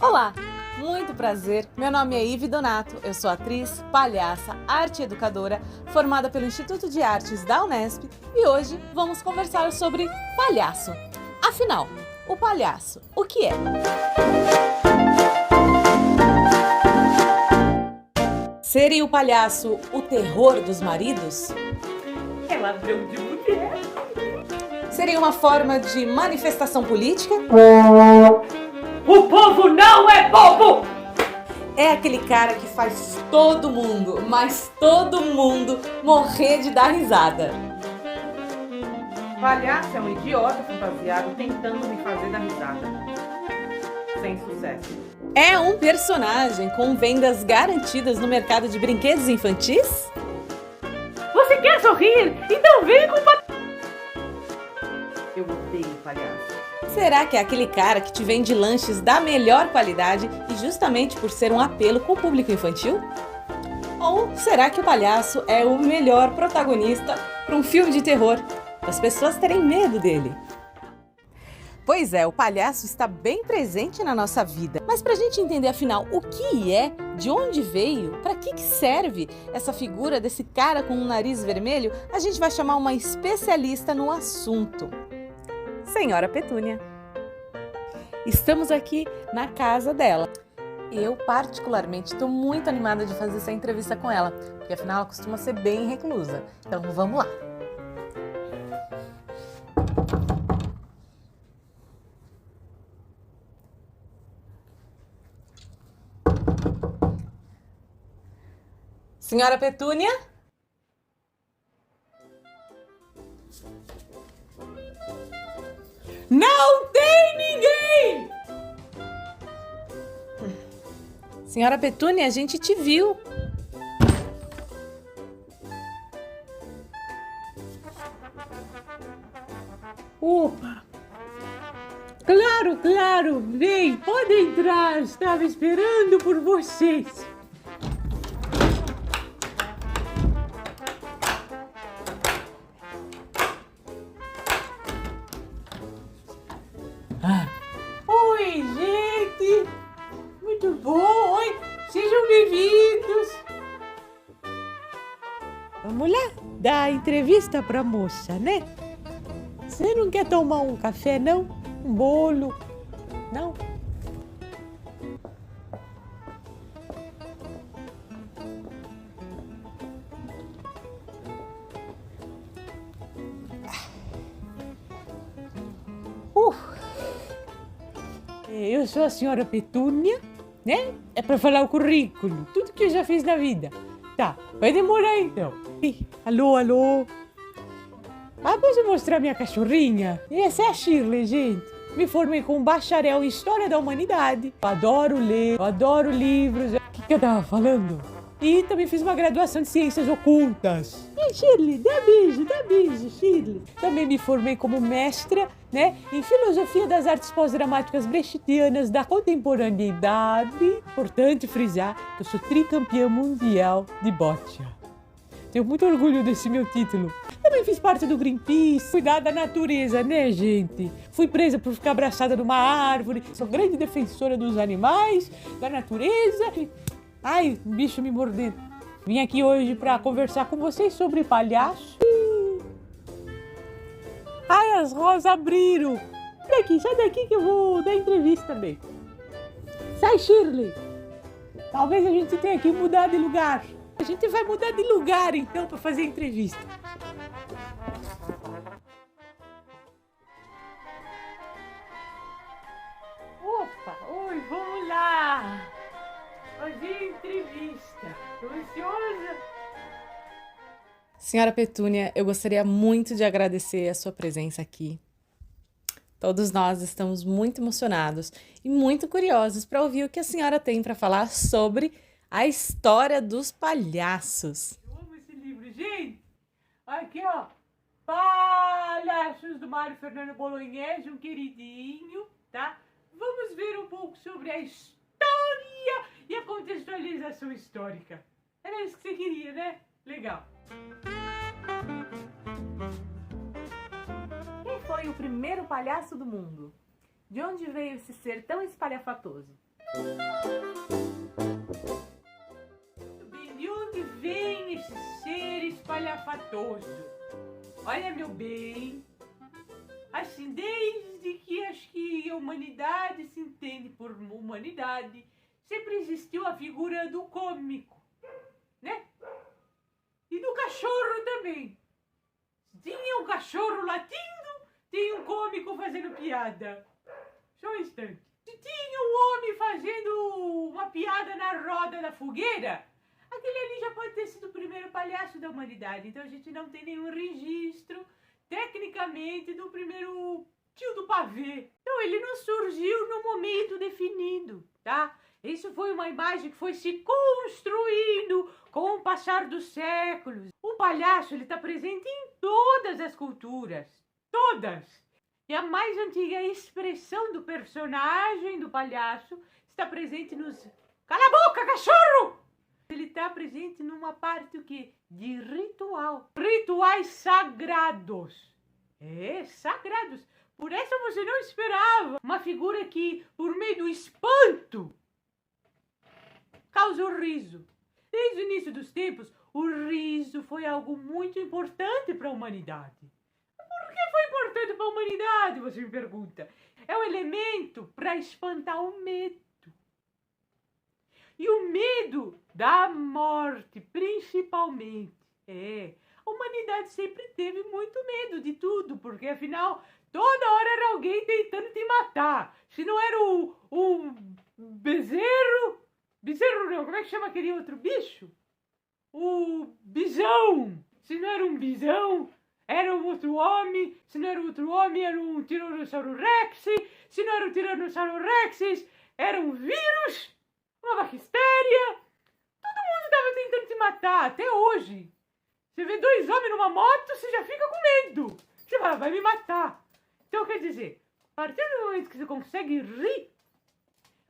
Olá, muito prazer. Meu nome é Ive Donato, eu sou atriz, palhaça, arte educadora, formada pelo Instituto de Artes da Unesp e hoje vamos conversar sobre palhaço. Afinal, o palhaço, o que é? Seria o palhaço o terror dos maridos? É ladrão de mulher. Seria uma forma de manifestação política? O povo não é bobo! É aquele cara que faz todo mundo, mas todo mundo, morrer de dar risada. Palhaço é um idiota fantasiado tentando me fazer dar risada. Sem sucesso. É um personagem com vendas garantidas no mercado de brinquedos infantis? Você quer sorrir? Então vem com Eu odeio palhaço. Será que é aquele cara que te vende lanches da melhor qualidade e justamente por ser um apelo com o público infantil? Ou será que o palhaço é o melhor protagonista para um filme de terror, para as pessoas terem medo dele? Pois é, o palhaço está bem presente na nossa vida. Mas para a gente entender afinal o que é, de onde veio, para que serve essa figura desse cara com um nariz vermelho, a gente vai chamar uma especialista no assunto. Senhora Petúnia. Estamos aqui na casa dela. Eu, particularmente, estou muito animada de fazer essa entrevista com ela, porque afinal ela costuma ser bem reclusa. Então vamos lá. Senhora Petúnia? Não tem ninguém! Senhora Petúnia, a gente te viu. Opa! Claro, vem, pode entrar, estava esperando por vocês. Oi, gente! Muito bom! Oi! Sejam bem-vindos! Vamos lá, dar entrevista pra moça, né? Você não quer tomar um café, não? Um bolo? Não? Eu sou a senhora Petúnia, né? É pra falar o currículo, tudo que eu já fiz na vida. Tá, vai demorar então. Ih, alô? Ah, posso mostrar minha cachorrinha? Essa é a Shirley, gente. Me formei com um bacharel em História da Humanidade. Eu adoro ler, eu adoro livros. O que eu tava falando? E também fiz uma graduação de Ciências Ocultas. E Shirley, dá beijo, Shirley. Também me formei como mestra, né, em Filosofia das Artes Pós-Dramáticas Brechtianas da Contemporaneidade. Importante frisar que eu sou tricampeã mundial de boccia. Tenho muito orgulho desse meu título. Também fiz parte do Greenpeace, cuidar da natureza, né, gente? Fui presa por ficar abraçada numa árvore. Sou grande defensora dos animais, da natureza. Ai, um bicho me mordendo. Vim aqui hoje para conversar com vocês sobre palhaço. Ai, as rosas abriram. Sai daqui que eu vou dar entrevista também. Sai, Shirley. Talvez a gente tenha que mudar de lugar. A gente vai mudar de lugar, então, para fazer a entrevista. Opa, oi, vamos lá. Fazer entrevista. Tô ansiosa. Senhora Petúnia, eu gostaria muito de agradecer a sua presença aqui. Todos nós estamos muito emocionados e muito curiosos para ouvir o que a senhora tem para falar sobre a história dos palhaços. Eu amo esse livro, gente. Aqui, ó. Palhaços do Mário Fernando Bolognese, um queridinho, tá? Vamos ver um pouco sobre a história e a contextualização histórica. Era isso que você queria, né? Legal. Quem foi o primeiro palhaço do mundo? De onde veio esse ser tão espalhafatoso? Bem, de onde vem esse ser espalhafatoso? Olha, meu bem, assim, desde que acho que a humanidade se entende por humanidade, sempre existiu a figura do cômico, né? E do cachorro também. Tinha um cachorro latindo, tinha um cômico fazendo piada. Só um instante. Se tinha um homem fazendo uma piada na roda da fogueira, aquele ali já pode ter sido o primeiro palhaço da humanidade. Então a gente não tem nenhum registro, tecnicamente, do primeiro tio do pavê. Então ele não surgiu no momento definido, tá? Isso foi uma imagem que foi se construindo com o passar dos séculos. O palhaço, ele está presente em todas as culturas. Todas! E a mais antiga expressão do personagem do palhaço está presente nos... Cala a boca, cachorro! Ele está presente numa parte o quê? De ritual. Rituais sagrados. É, sagrados. Por essa você não esperava. Uma figura que, por meio do espanto, causa o riso. Desde o início dos tempos, o riso foi algo muito importante para a humanidade. Por que foi importante para a humanidade, você me pergunta? É um elemento para espantar o medo. E o medo da morte, principalmente. A humanidade sempre teve muito medo de tudo, porque afinal, toda hora era alguém tentando te matar. Se não era o bezerro... Bezerro não, como é que chama aquele outro bicho? O bisão. Se não era um bisão, era um outro homem. Se não era outro homem, era um Tiranossauro Rex. Se não era um Tiranossauro Rex, era um vírus, uma bactéria. Todo mundo estava tentando te matar, até hoje. Você vê dois homens numa moto, você já fica com medo. Você vai me matar. Então, quer dizer, a partir do momento que você consegue rir,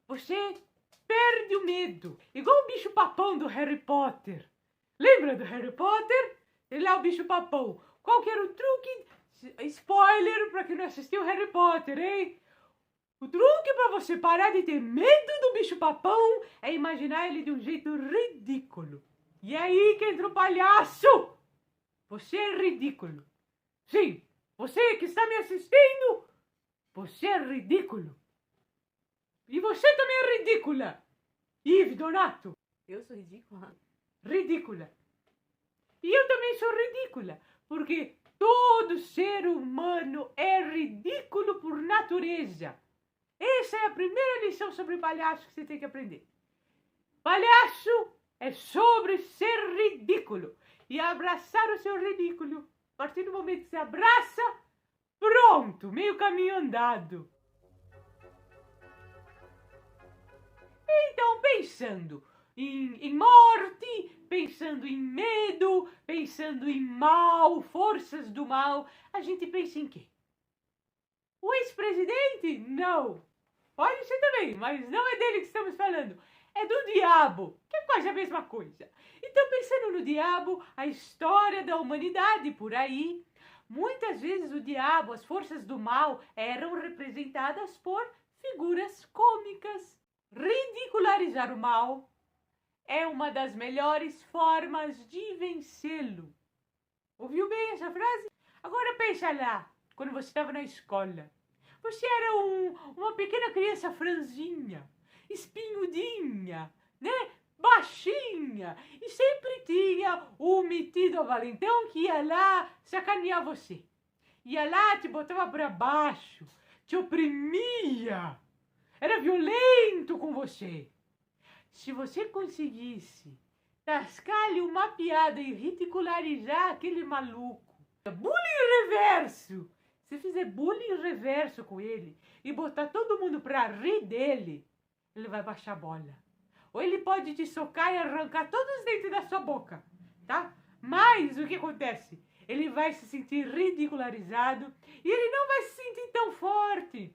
você perde o medo. Igual o bicho papão do Harry Potter. Lembra do Harry Potter? Ele é o bicho papão. Qual que era o truque? Spoiler pra quem não assistiu Harry Potter, hein? O truque pra você parar de ter medo do bicho papão é imaginar ele de um jeito ridículo. E é aí que entra o palhaço. Você é ridículo. Sim, você que está me assistindo, você é ridículo. E você também é ridícula. Yves Donato. Eu sou ridícula? Ridícula. E eu também sou ridícula. Porque todo ser humano é ridículo por natureza. Essa é a primeira lição sobre palhaço que você tem que aprender. Palhaço é sobre ser ridículo. E abraçar o seu ridículo. A partir do momento que você abraça, pronto, meio caminho andado. Então, pensando em morte, pensando em medo, pensando em mal, forças do mal, a gente pensa em quê? O ex-presidente? Não. Pode ser também, mas não é dele que estamos falando. É do diabo, que é quase a mesma coisa. Então, pensando no diabo, a história da humanidade por aí, muitas vezes o diabo, as forças do mal, eram representadas por figuras cômicas. Ridicularizar o mal é uma das melhores formas de vencê-lo. Ouviu bem essa frase? Agora pensa lá, quando você estava na escola. Você era uma pequena criança franzinha, espinhudinha, né? Baixinha. E sempre tinha o metido valentão que ia lá sacanear você. Ia lá, te botava pra baixo, te oprimia. Era violento com você. Se você conseguisse tascar-lhe uma piada e ridicularizar aquele maluco, bullying reverso. Se fizer bullying reverso com ele e botar todo mundo pra rir dele, ele vai baixar a bola. Ou ele pode te socar e arrancar todos os dentes da sua boca, tá? Mas o que acontece? Ele vai se sentir ridicularizado e ele não vai se sentir tão forte.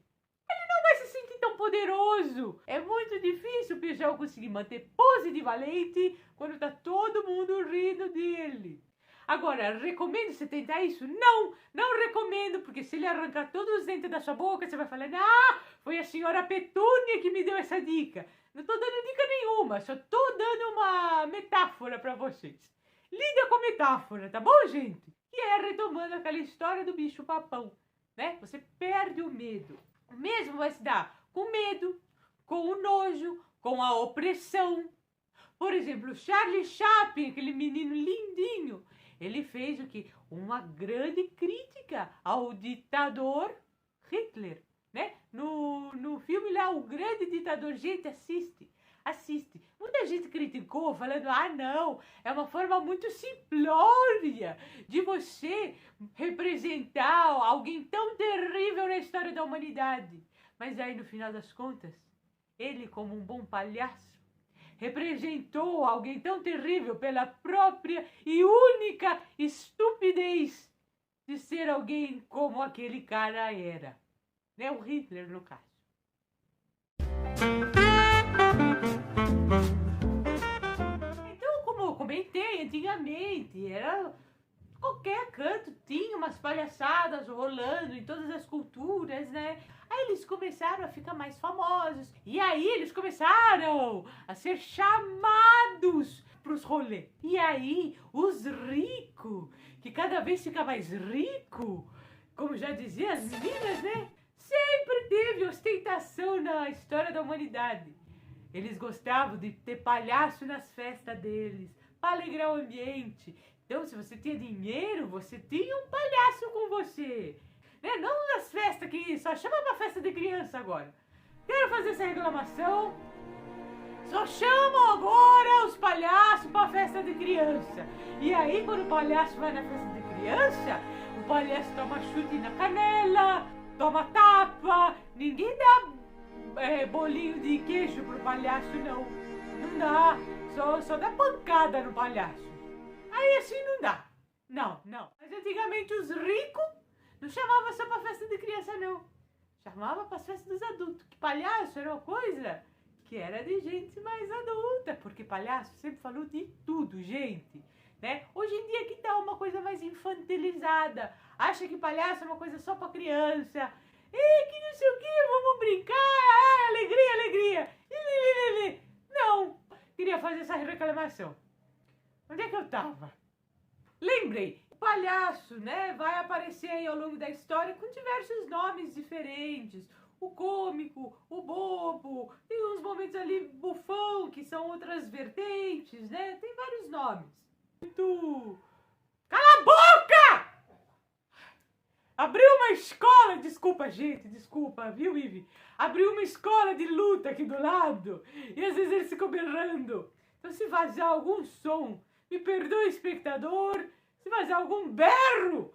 Ele não vai se sentir tão poderoso. É muito difícil o pessoal conseguir manter pose de valente quando tá todo mundo rindo dele. Agora, recomendo você tentar isso? Não, não recomendo, porque se ele arrancar todos os dentes da sua boca, você vai falar, ah, foi a senhora Petúnia que me deu essa dica. Não tô dando dica nenhuma, só tô dando uma metáfora pra vocês. Lida com metáfora, tá bom, gente? Que é retomando aquela história do bicho papão, né? Você perde o medo. O mesmo vai se dar com medo, com o nojo, com a opressão. Por exemplo, Charlie Chaplin, aquele menino lindinho, ele fez o quê? Uma grande crítica ao ditador Hitler, né? No filme lá, O Grande Ditador. Gente, assiste. Muita gente criticou, falando, não, é uma forma muito simplória de você representar alguém tão terrível na história da humanidade. Mas aí, no final das contas, ele, como um bom palhaço, representou alguém tão terrível pela própria e única estupidez de ser alguém como aquele cara era. Né? O Hitler, no caso. Então, como eu comentei antigamente, era qualquer canto tinha umas palhaçadas rolando em todas as culturas, né? Aí eles começaram a ficar mais famosos. E aí eles começaram a ser chamados pros rolês. E aí os ricos, que cada vez fica mais rico, como já dizia as meninas, né? Sempre teve ostentação na história da humanidade. Eles gostavam de ter palhaço nas festas deles, para alegrar o ambiente. Então, se você tinha dinheiro, você tinha um palhaço com você. Né? Não nas festas que só chama pra festa de criança agora. Quero fazer essa reclamação. Só chamam agora os palhaços pra festa de criança. E aí, quando o palhaço vai na festa de criança, o palhaço toma chute na canela, toma tapa. Ninguém dá bolinho de queijo pro palhaço, não. Não dá. Só dá pancada no palhaço. Aí assim não dá. Não. Mas antigamente os ricos não chamavam só pra festa de criança, não. Chamava pra festa dos adultos. Que palhaço era uma coisa que era de gente mais adulta. Porque palhaço sempre falou de tudo, gente. Né? Hoje em dia que tá uma coisa mais infantilizada. Acha que palhaço é uma coisa só pra criança. Que não sei o que, vamos brincar. Alegria. Não. Queria fazer essa reclamação. Onde é que eu tava? Lembrei. O palhaço, né, vai aparecer aí ao longo da história com diversos nomes diferentes. O cômico, o bobo, tem uns momentos ali bufão, que são outras vertentes, né? Tem vários nomes. Cala a boca! Abriu uma escola, desculpa, gente, viu, Ive? Abriu uma escola de luta aqui do lado e às vezes eles ficam berrando. Então se vazar algum som, me perdoe, espectador, se vazar algum berro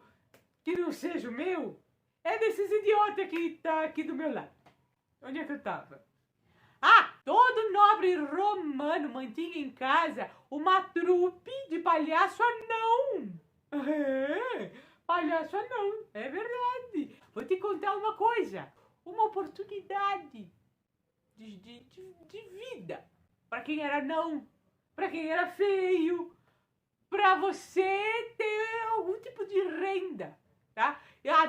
que não seja o meu, é desses idiotas que tá aqui do meu lado. Onde é que eu tava? Todo nobre romano mantinha em casa uma trupe de palhaço anão. Palhaço anão, é verdade. Vou te contar uma coisa, uma oportunidade de vida. Para quem era anão, para quem era feio, para você ter algum tipo de renda, tá?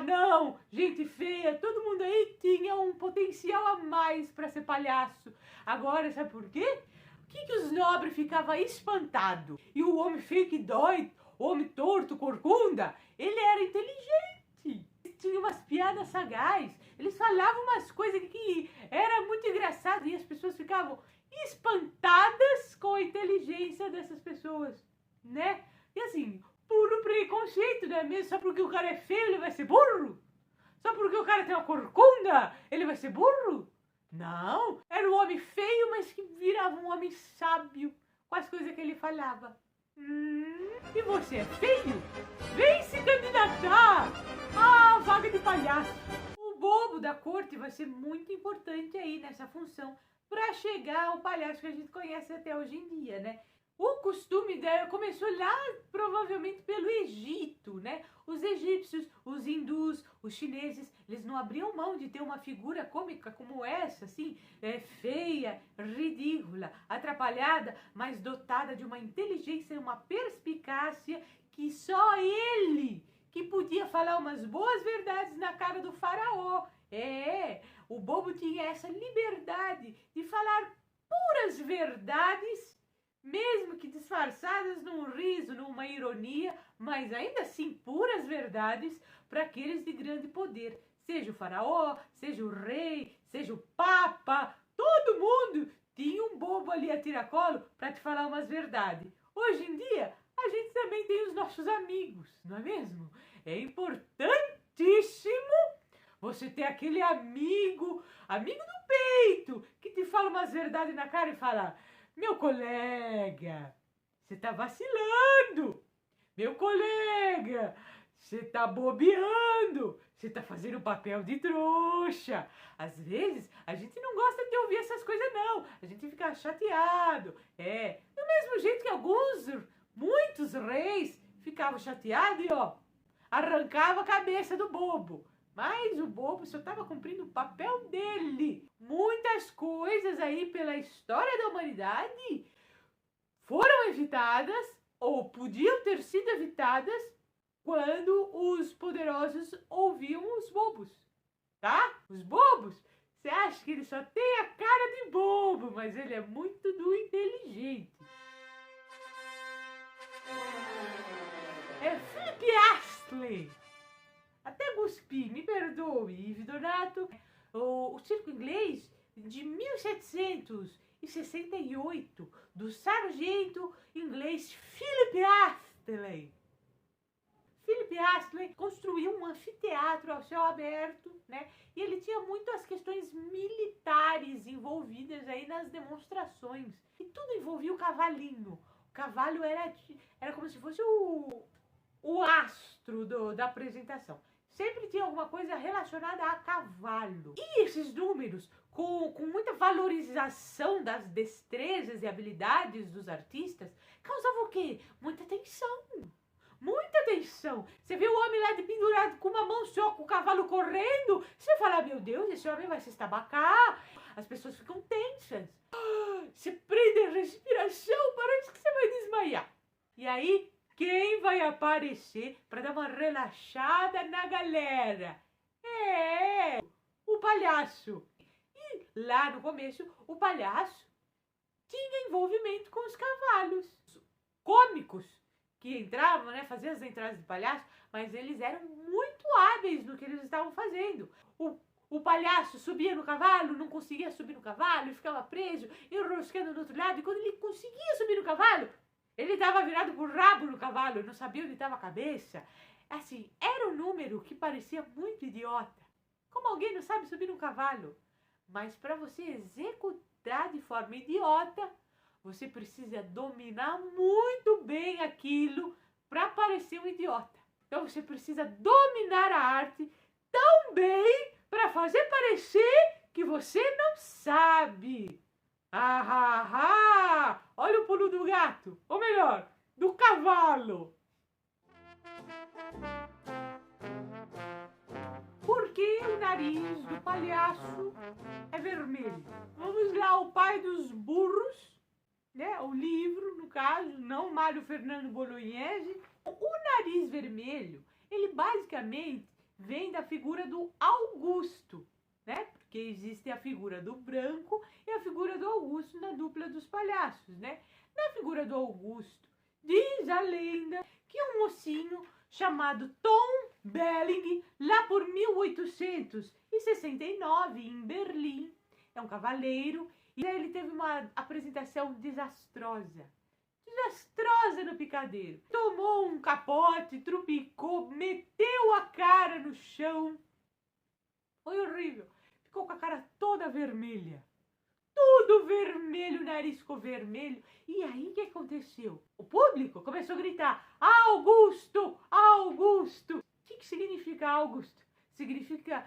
Não, gente feia, todo mundo aí tinha um potencial a mais para ser palhaço. Agora, sabe por quê? O que os nobres ficavam espantados? E o homem feio que dói, o homem torto, corcunda, ele era inteligente. Tinha umas piadas sagazes. Eles falavam umas coisas que era muito engraçado e as pessoas ficavam espantadas com a inteligência dessas pessoas, né? E assim, puro preconceito, não é mesmo? Só porque o cara é feio, ele vai ser burro? Só porque o cara tem uma corcunda, ele vai ser burro? Não, era um homem feio, mas que virava um homem sábio com as coisas que ele falava. E você é feio? Vem se candidatar à vaga de palhaço. O bobo da corte vai ser muito importante aí nessa função para chegar ao palhaço que a gente conhece até hoje em dia, né? O costume começou lá, provavelmente, pelo Egito, né? Os egípcios, os hindus, os chineses, eles não abriam mão de ter uma figura cômica como essa, assim, feia, ridícula, atrapalhada, mas dotada de uma inteligência e uma perspicácia que só ele que podia falar umas boas verdades na cara do faraó. O bobo tinha essa liberdade de falar puras verdades, mesmo que disfarçadas num riso, numa ironia, mas ainda assim puras verdades para aqueles de grande poder. Seja o faraó, seja o rei, seja o papa, todo mundo tinha um bobo ali a tiracolo para te falar umas verdades. Hoje em dia, a gente também tem os nossos amigos, não é mesmo? É importantíssimo você ter aquele amigo do peito, que te fala umas verdades na cara e fala: meu colega, você tá vacilando. Meu colega, você tá bobeando. Você tá fazendo papel de trouxa. Às vezes, a gente não gosta de ouvir essas coisas, não. A gente fica chateado. Do mesmo jeito que muitos reis ficavam chateados e, arrancava a cabeça do bobo. Mas o bobo só estava cumprindo o papel dele. Muitas coisas aí pela história da humanidade foram evitadas ou podiam ter sido evitadas quando os poderosos ouviam os bobos, tá? Os bobos, você acha que ele só tem a cara de bobo, mas ele é muito do inteligente. É Philip Astley. Até cuspi, me perdoe, Ives Donato. O circo inglês de 1768, do sargento inglês Philip Astley. Philip Astley construiu um anfiteatro ao céu aberto, né? E ele tinha muitas questões militares envolvidas aí nas demonstrações. E tudo envolvia o cavalinho. O cavalo era como se fosse o astro da apresentação. Sempre tinha alguma coisa relacionada a cavalo. E esses números, com muita valorização das destrezas e habilidades dos artistas, causavam o quê? Muita tensão. Muita tensão. Você vê o homem lá de pendurado com uma mão só, com o cavalo correndo. Você fala: meu Deus, esse homem vai se estabacar. As pessoas ficam tensas. Você prende a respiração, parece que você vai desmaiar. E aí, quem vai aparecer para dar uma relaxada na galera? O palhaço. E lá no começo, o palhaço tinha envolvimento com os cavalos. Cômicos que entravam, né, faziam as entradas de palhaço, mas eles eram muito hábeis no que eles estavam fazendo. O palhaço subia no cavalo, não conseguia subir no cavalo, e ficava preso, enroscando do outro lado, e quando ele conseguia subir no cavalo, ele estava virado por rabo no cavalo, não sabia onde estava a cabeça. Assim, era um número que parecia muito idiota. Como alguém não sabe subir no cavalo? Mas para você executar de forma idiota, você precisa dominar muito bem aquilo para parecer um idiota. Então você precisa dominar a arte tão bem para fazer parecer que você não sabe. Olha o pulo do gato, ou melhor, do cavalo. Por que o nariz do palhaço é vermelho? Vamos lá, o pai dos burros, né? O livro, no caso, não Mário Fernando Bolognese. O nariz vermelho, ele basicamente vem da figura do Augusto, né? Porque existe a figura do branco e a figura do Augusto na dupla dos palhaços, né? Na figura do Augusto, diz a lenda que um mocinho chamado Tom Belling, lá por 1869, em Berlim, é um cavaleiro, e ele teve uma apresentação desastrosa no picadeiro. Tomou um capote, trupicou, meteu a cara no chão. Foi horrível. Ficou com a cara toda vermelha. Tudo vermelho, o nariz ficou vermelho. E aí, o que aconteceu? O público começou a gritar: Augusto! Augusto! O que significa Augusto? Significa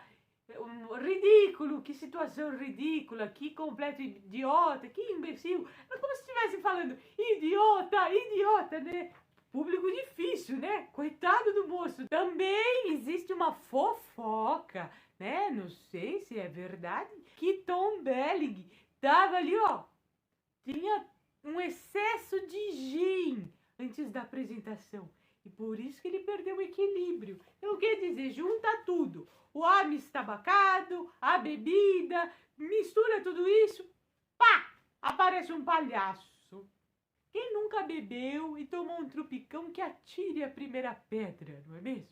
ridículo, que situação ridícula, que completo idiota, que imbecil. É como se estivessem falando idiota, idiota, né? Público difícil, né? Coitado do moço. Também existe uma fofoca, né? Não sei se é verdade, que Tom Belling tava ali, tinha um excesso de gin antes da apresentação. E E por isso que ele perdeu o equilíbrio. Então, quer dizer, junta tudo. O homem estabacado, a bebida, mistura tudo isso, pá! Aparece um palhaço. Quem nunca bebeu e tomou um trupicão que atire a primeira pedra, não é mesmo?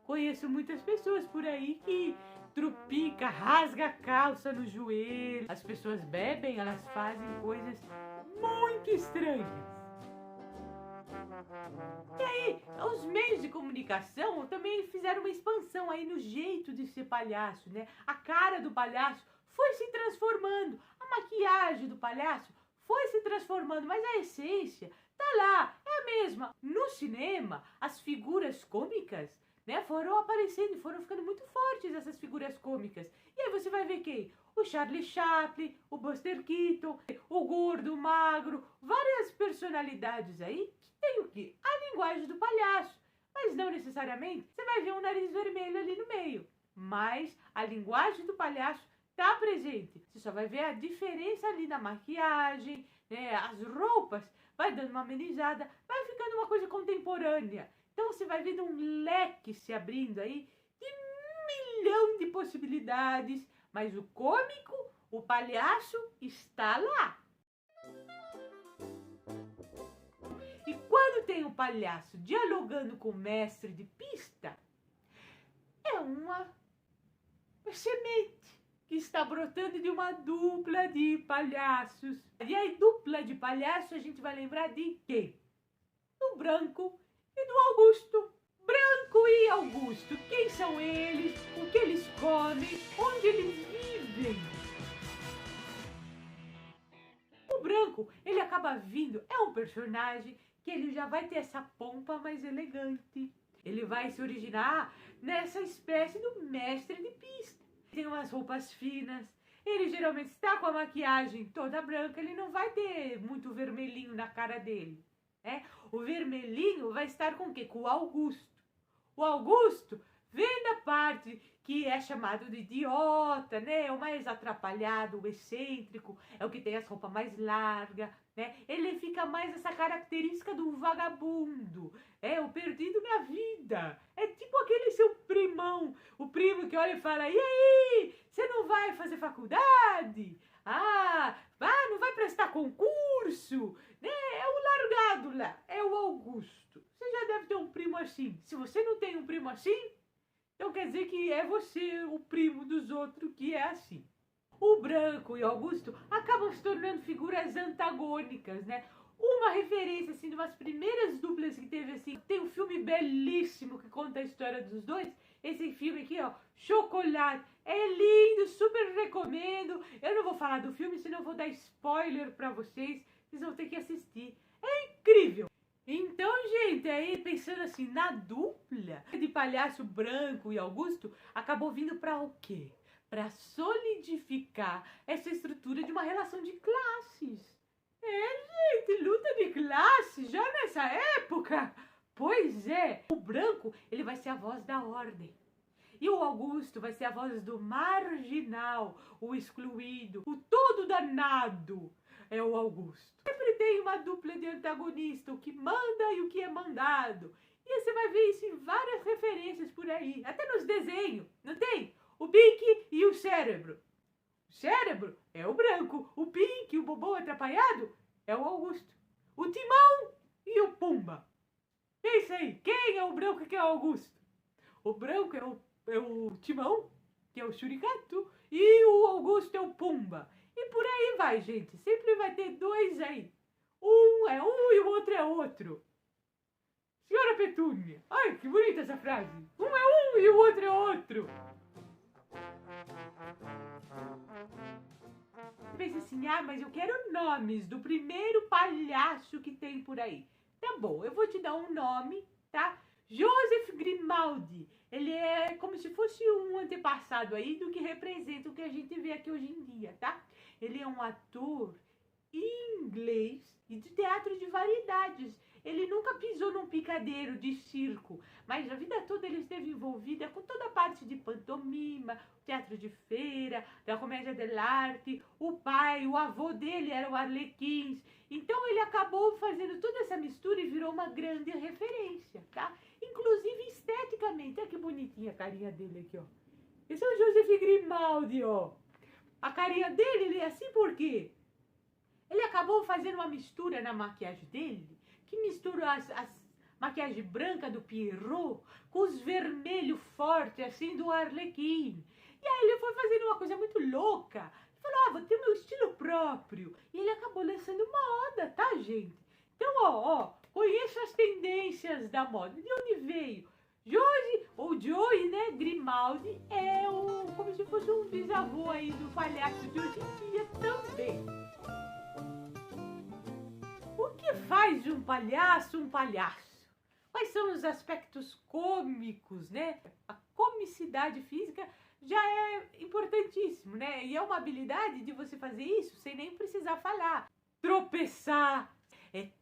Conheço muitas pessoas por aí que trupica, rasga a calça no joelho. As pessoas bebem, elas fazem coisas muito estranhas. E aí, os meios de comunicação também fizeram uma expansão aí no jeito de ser palhaço, né? A cara do palhaço foi se transformando, a maquiagem do palhaço foi se transformando, mas a essência tá lá, é a mesma. No cinema, as figuras cômicas, né, foram aparecendo, foram ficando muito fortes essas figuras cômicas. E aí você vai ver quem? O Charlie Chaplin, o Buster Keaton, o gordo, o magro, várias personalidades aí que tem o quê? A linguagem do palhaço. Mas não necessariamente você vai ver um nariz vermelho ali no meio. Mas a linguagem do palhaço tá presente. Você só vai ver a diferença ali na maquiagem, né, as roupas, vai dando uma amenizada, vai ficando uma coisa contemporânea. Então você vai vendo um leque se abrindo aí de 1 milhão de possibilidades, mas o cômico, o palhaço, está lá. E quando tem o palhaço dialogando com o mestre de pista, é uma semente que está brotando de uma dupla de palhaços. E aí, dupla de palhaços, a gente vai lembrar de quem? Do Branco e do Augusto. Branco e Augusto, quem são eles? O que eles comem? Onde eles vivem? O Branco, ele acaba vindo, é um personagem que ele já vai ter essa pompa mais elegante. Ele vai se originar nessa espécie do mestre de pista. Tem umas roupas finas, ele geralmente está com a maquiagem toda branca, ele não vai ter muito vermelhinho na cara dele, né? O vermelhinho vai estar com o quê? Com o Augusto. O Augusto vem da parte que é chamado de idiota, né? É o mais atrapalhado, o excêntrico, é o que tem as roupas mais largas, né? Ele fica mais essa característica do vagabundo, é o perdido na vida. É tipo aquele seu primão, o primo que olha e fala: e aí, você não vai fazer faculdade? Não vai prestar concurso? Né? É o largado lá, é o Augusto. Você já deve ter um primo assim. Se você não tem um primo assim, então quer dizer que é você o primo dos outros que é assim. O Branco e o Augusto acabam se tornando figuras antagônicas, né? Uma referência, assim, de umas primeiras duplas que teve, assim, tem um filme belíssimo que conta a história dos dois. Esse filme aqui, ó, Chocolate, é lindo, super recomendo. Eu não vou falar do filme, senão eu vou dar spoiler pra vocês. Vocês vão ter que assistir. É incrível! Então, gente, aí pensando assim, na dupla de palhaço Branco e Augusto, acabou vindo pra o quê? Pra solidificar essa estrutura de uma relação de classes. Gente, luta de classe já nessa época. Pois é, o Branco, ele vai ser a voz da ordem. E o Augusto vai ser a voz do marginal, o excluído, o todo danado. É o Augusto. Sempre tem uma dupla de antagonista, o que manda e o que é mandado. E você vai ver isso em várias referências por aí, até nos desenhos, não tem? O Pink e o Cérebro. O Cérebro é o Branco, o Pink, o Bobô atrapalhado, é o Augusto. O Timão e o Pumba. Pensa aí, quem é o Branco e quem é o Augusto? O Branco é o Timão, que é o Churicato, e o Augusto é o Pumba. E por aí vai, gente. Sempre vai ter dois aí. Um é um e o outro é outro. Senhora Petúnia. Ai, que bonita essa frase. Um é um e o outro é outro. Você pensa assim, mas eu quero nomes do primeiro palhaço que tem por aí. Tá bom, eu vou te dar um nome, tá? Joseph Grimaldi. Ele é como se fosse um antepassado aí do que representa o que a gente vê aqui hoje em dia, tá? Ele é um ator inglês e de teatro de variedades. Ele nunca pisou num picadeiro de circo, mas a vida toda ele esteve envolvida com toda a parte de pantomima, teatro de feira, da comédia dell'arte. O pai, o avô dele era o Arlequins. Então ele acabou fazendo toda essa mistura e virou uma grande referência, tá? Inclusive esteticamente. Olha que bonitinha a carinha dele aqui, ó. Esse é o Joseph Grimaldi, ó. A carinha dele, ele é assim por quê? Ele acabou fazendo uma mistura na maquiagem dele, que mistura as maquiagem branca do Pierrot com os vermelhos fortes, assim, do Arlequim. E aí ele foi fazendo uma coisa muito louca. Ele falou, vou ter meu estilo próprio. E ele acabou lançando uma moda, tá, gente? Então, ó, conheça as tendências da moda. De onde veio? Joey, né, Grimaldi, é como se fosse um bisavô aí do palhaço de hoje em dia também. O que faz um palhaço um palhaço? Quais são os aspectos cômicos, né? A comicidade física já é importantíssimo, né? E é uma habilidade de você fazer isso sem nem precisar falar. Tropeçar,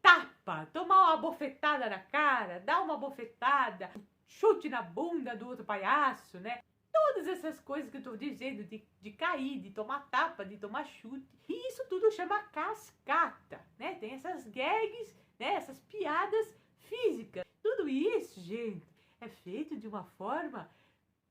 tapa, tomar uma bofetada na cara, dar uma bofetada, chute na bunda do outro palhaço, né? Todas essas coisas que eu tô dizendo, de cair, de tomar tapa, de tomar chute. E isso tudo chama cascata, né? Tem essas gags, né? Essas piadas físicas. Tudo isso, gente, é feito de uma forma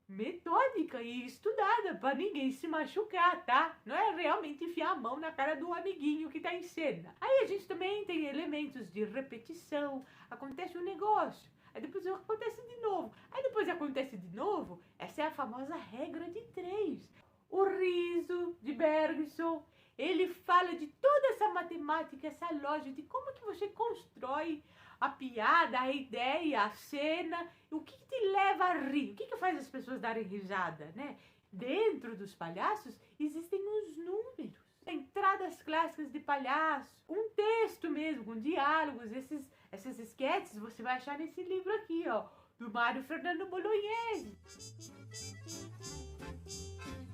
metódica e estudada para ninguém se machucar, tá? Não é realmente enfiar a mão na cara do amiguinho que tá em cena. Aí a gente também tem elementos de repetição. Acontece um negócio. Aí depois acontece de novo. Aí depois acontece de novo. Essa é a famosa regra de 3. O riso de Bergson, ele fala de toda essa matemática, essa lógica de como que você constrói a piada, a ideia, a cena. O que te leva a rir? O que faz as pessoas darem risada, né? Dentro dos palhaços existem os números. Entradas clássicas de palhaço, um texto mesmo, com diálogos, essas esquetes você vai achar nesse livro aqui, ó, do Mário Fernando Bolognese.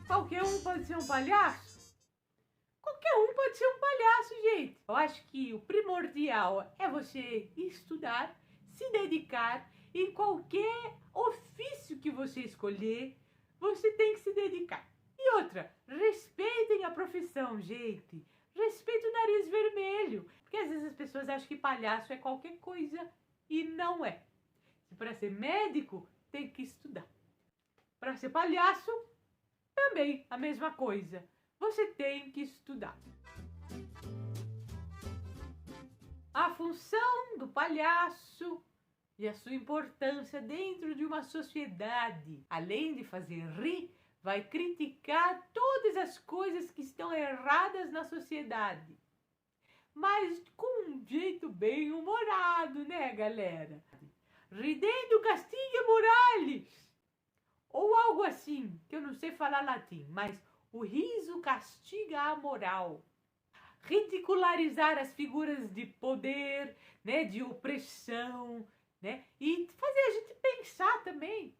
Qualquer um pode ser um palhaço? Qualquer um pode ser um palhaço, gente. Eu acho que o primordial é você estudar, se dedicar, em qualquer ofício que você escolher, você tem que se dedicar. E outra, respeitem a profissão, gente. Respeitem o nariz vermelho. Porque às vezes as pessoas acham que palhaço é qualquer coisa e não é. Para ser médico, tem que estudar. Para ser palhaço, também a mesma coisa. Você tem que estudar. A função do palhaço e a sua importância dentro de uma sociedade, além de fazer rir, vai criticar todas as coisas que estão erradas na sociedade. Mas com um jeito bem humorado, né, galera? Ridendo castiga morales. Ou algo assim, que eu não sei falar latim, mas o riso castiga a moral. Ridicularizar as figuras de poder, né, de opressão, né? E fazer a gente pensar também.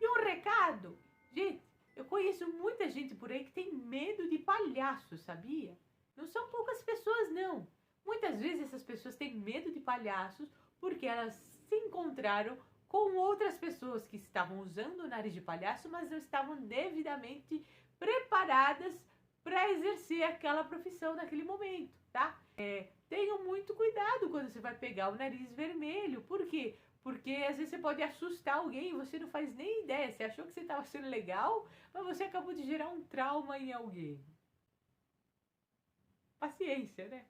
E um recado, gente, eu conheço muita gente por aí que tem medo de palhaço, sabia? Não são poucas pessoas, não. Muitas vezes essas pessoas têm medo de palhaços porque elas se encontraram com outras pessoas que estavam usando o nariz de palhaço, mas não estavam devidamente preparadas para exercer aquela profissão naquele momento, tá? Tenham muito cuidado quando você vai pegar o nariz vermelho. Por quê? Porque às vezes você pode assustar alguém e você não faz nem ideia. Você achou que você estava sendo legal, mas você acabou de gerar um trauma em alguém. Paciência, né?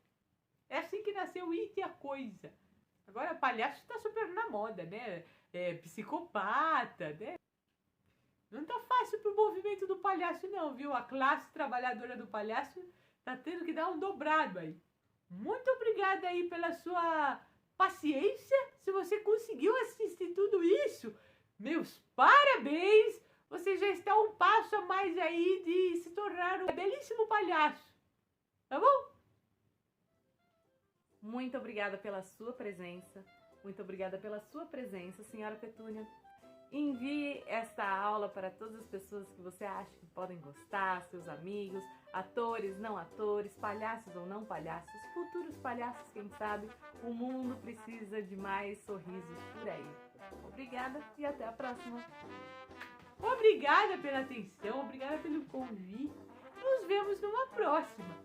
É assim que nasceu It e a Coisa. Agora palhaço está super na moda, né? Psicopata, né? Não tá fácil pro movimento do palhaço não, viu? A classe trabalhadora do palhaço tá tendo que dar um dobrado aí. Muito obrigada aí pela sua paciência. Se você conseguiu assistir tudo isso, meus parabéns! Você já está um passo a mais aí de se tornar um belíssimo palhaço. Tá bom? Muito obrigada pela sua presença. Muito obrigada pela sua presença, senhora Petúnia. Envie esta aula para todas as pessoas que você acha que podem gostar, seus amigos, atores, não atores, palhaços ou não palhaços, futuros palhaços, quem sabe. O mundo precisa de mais sorrisos por aí. Obrigada e até a próxima! Obrigada pela atenção, obrigada pelo convite. Nos vemos numa próxima.